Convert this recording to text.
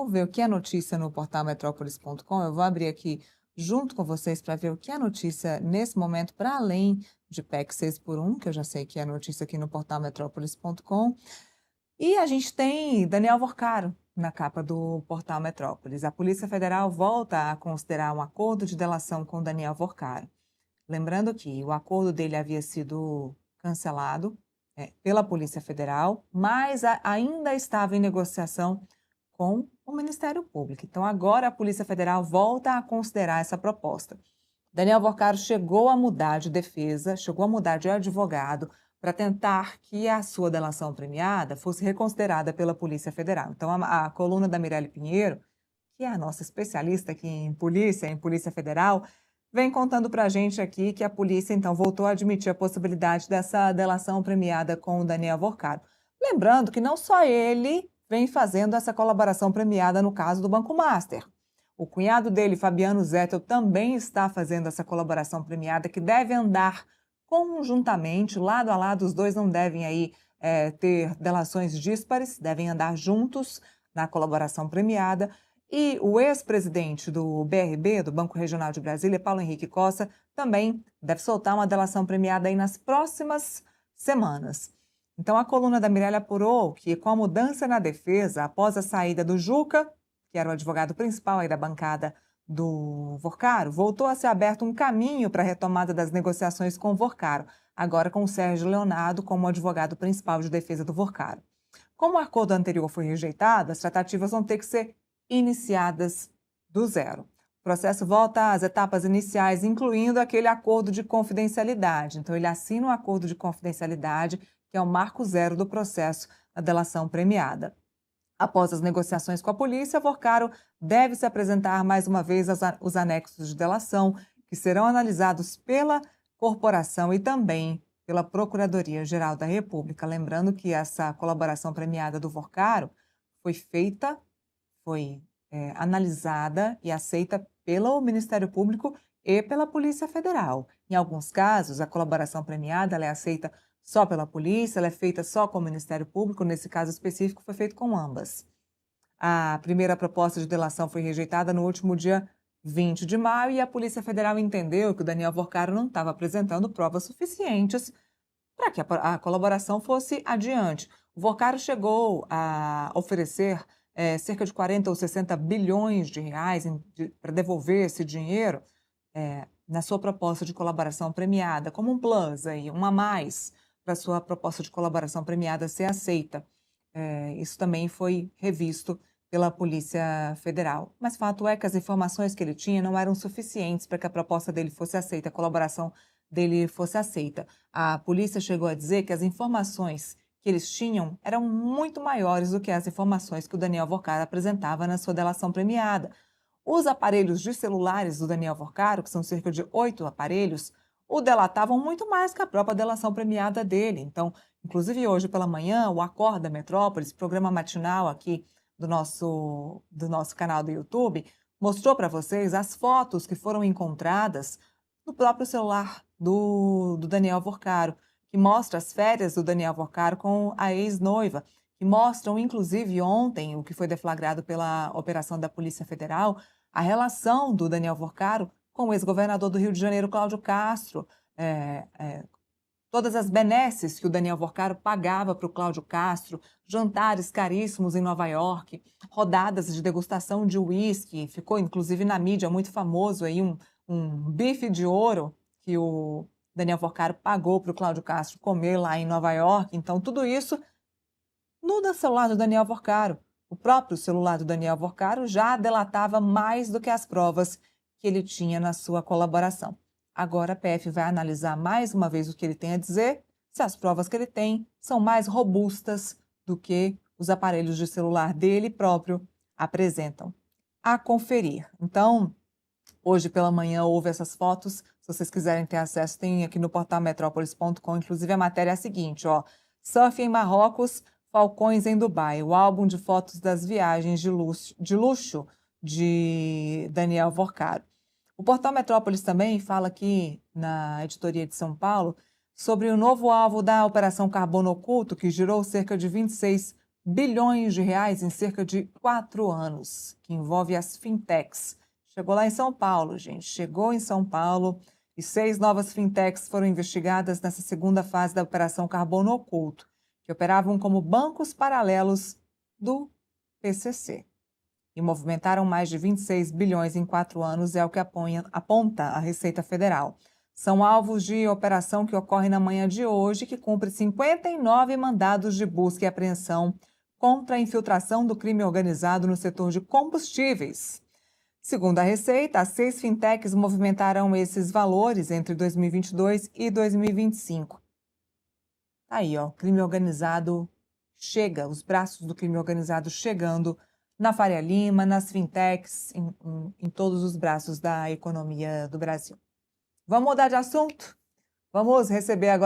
Vamos ver o que é notícia no portal metrópolis.com. Eu vou abrir aqui junto com vocês para ver o que é notícia nesse momento, para além de PEC 6 por 1, que eu já sei que é notícia aqui no portal metrópolis.com. E a gente tem Daniel Worcaro na capa do portal Metrópolis. A Polícia Federal volta a considerar um acordo de delação com Daniel Worcaro. Lembrando que o acordo dele havia sido cancelado pela Polícia Federal, mas ainda estava em negociação com o Ministério Público. Então, agora a Polícia Federal volta a considerar essa proposta. Daniel Worcaro chegou a mudar de defesa, chegou a mudar de advogado para tentar que a sua delação premiada fosse reconsiderada pela Polícia Federal. Então, a coluna da Mirelle Pinheiro, que é a nossa especialista aqui em Polícia Federal, vem contando para a gente aqui que a polícia, então, voltou a admitir a possibilidade dessa delação premiada com o Daniel Worcaro. Lembrando que não só ele vem fazendo essa colaboração premiada no caso do Banco Master. O cunhado dele, Fabiano Zettel, também está fazendo essa colaboração premiada, que deve andar conjuntamente, lado a lado. Os dois não devem aí ter delações díspares, devem andar juntos na colaboração premiada. E o ex-presidente do BRB, do Banco Regional de Brasília, Paulo Henrique Costa, também deve soltar uma delação premiada aí nas próximas semanas. Então, a coluna da Mirelle apurou que, com a mudança na defesa, após a saída do Juca, que era o advogado principal aí da bancada do Worcaro, voltou a ser aberto um caminho para a retomada das negociações com o Worcaro, agora com o Sérgio Leonardo como advogado principal de defesa do Worcaro. Como o acordo anterior foi rejeitado, as tratativas vão ter que ser iniciadas do zero. O processo volta às etapas iniciais, incluindo aquele acordo de confidencialidade. Então, ele assina um acordo de confidencialidade, que é o marco zero do processo da delação premiada. Após as negociações com a polícia, Worcaro deve se apresentar mais uma vez os anexos de delação, que serão analisados pela corporação e também pela Procuradoria-Geral da República. Lembrando que essa colaboração premiada do Worcaro foi analisada e aceita pelo Ministério Público e pela Polícia Federal. Em alguns casos, a colaboração premiada ela é aceita só pela polícia, ela é feita só com o Ministério Público. Nesse caso específico, foi feito com ambas. A primeira proposta de delação foi rejeitada no último dia 20 de maio e a Polícia Federal entendeu que o Daniel Worcaro não estava apresentando provas suficientes para que a colaboração fosse adiante. O Worcaro chegou a oferecer cerca de 40 ou 60 bilhões de reais para devolver esse dinheiro na sua proposta de colaboração premiada, como um plus, aí, um a mais, para a sua proposta de colaboração premiada ser aceita. Isso também foi revisto pela Polícia Federal. Mas fato é que as informações que ele tinha não eram suficientes para que a proposta dele fosse aceita, a colaboração dele fosse aceita. A polícia chegou a dizer que as informações que eles tinham eram muito maiores do que as informações que o Daniel Worcaro apresentava na sua delação premiada. Os aparelhos de celulares do Daniel Worcaro, que são cerca de 8 aparelhos, o delatavam muito mais que a própria delação premiada dele. Então, inclusive hoje pela manhã, o Acorda Metrópolis, programa matinal aqui do nosso canal do YouTube, mostrou para vocês as fotos que foram encontradas no próprio celular do Daniel Worcaro, que mostra as férias do Daniel Worcaro com a ex-noiva, que mostram, inclusive, ontem, o que foi deflagrado pela operação da Polícia Federal, a relação do Daniel Worcaro com o ex-governador do Rio de Janeiro, Cláudio Castro, todas as benesses que o Daniel Worcaro pagava para o Cláudio Castro, jantares caríssimos em Nova York, rodadas de degustação de uísque, ficou inclusive na mídia muito famoso aí um bife de ouro que o Daniel Worcaro pagou para o Cláudio Castro comer lá em Nova York. Então, tudo isso no celular do Daniel Worcaro. O próprio celular do Daniel Worcaro já delatava mais do que as provas que ele tinha na sua colaboração. Agora a PF vai analisar mais uma vez o que ele tem a dizer, se as provas que ele tem são mais robustas do que os aparelhos de celular dele próprio apresentam. A conferir. Então, hoje pela manhã houve essas fotos. Se vocês quiserem ter acesso, tem aqui no portal metrópolis.com. Inclusive a matéria é a seguinte, Surf em Marrocos, Falcões em Dubai, o álbum de fotos das viagens de luxo de Daniel Worcaro. O portal Metrópolis também fala aqui na editoria de São Paulo sobre o novo alvo da Operação Carbono Oculto, que girou cerca de 26 bilhões de reais em cerca de 4 anos, que envolve as fintechs. Chegou lá em São Paulo, gente. Chegou em São Paulo e 6 novas fintechs foram investigadas nessa segunda fase da Operação Carbono Oculto, que operavam como bancos paralelos do PCC. E movimentaram mais de 26 bilhões em 4 anos, é o que aponta a Receita Federal. São alvos de operação que ocorre na manhã de hoje, que cumpre 59 mandados de busca e apreensão contra a infiltração do crime organizado no setor de combustíveis. Segundo a Receita, as 6 fintechs movimentaram esses valores entre 2022 e 2025. Aí, ó, crime organizado chega, os braços do crime organizado chegando na Faria Lima, nas fintechs, em todos os braços da economia do Brasil. Vamos mudar de assunto? Vamos receber agora